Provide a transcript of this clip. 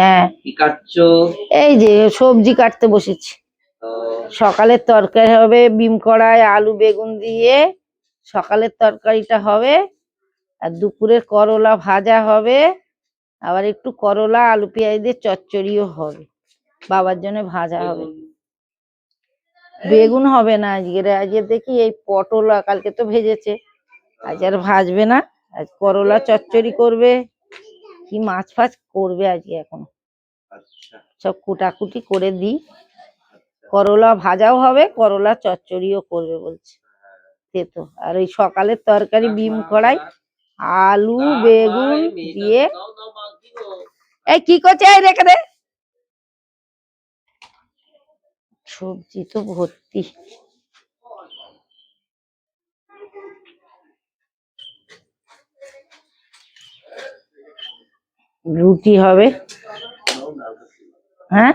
হ্যাঁ, কি কাটছো? এই যে সবজি কাটতে বসেছি। সকালের তরকারি হবে বিম কড়াই আলু বেগুন দিয়ে, সকালের তরকারিটা হবে। আর দুপুরে করলা ভাজা হবে, আবার একটু করলা আলু পেঁয়াজ দিয়ে চচ্চড়িও হবে, বাবার জন্য ভাজা হবে। বেগুন হবে না আজকে দেখি এই পটল কালকে তো ভেজেছে, আজ আর ভাজবে না। আজ করলা চচ্চড়ি করবে, কি মাছ ফাছ করবে আজকে, এখন সব কুটাকুটি করে দিই। করলা ভাজাও হবে, করলা চচ্চড়িও করবে বলছে। তো আর ওই সকালের তরকারি বিম কড়াই আলু বেগুন দিয়ে। এই কি করছে, এই রেখে দে, সবজি তো ভর্তি। রুটি হবে। হ্যাঁ,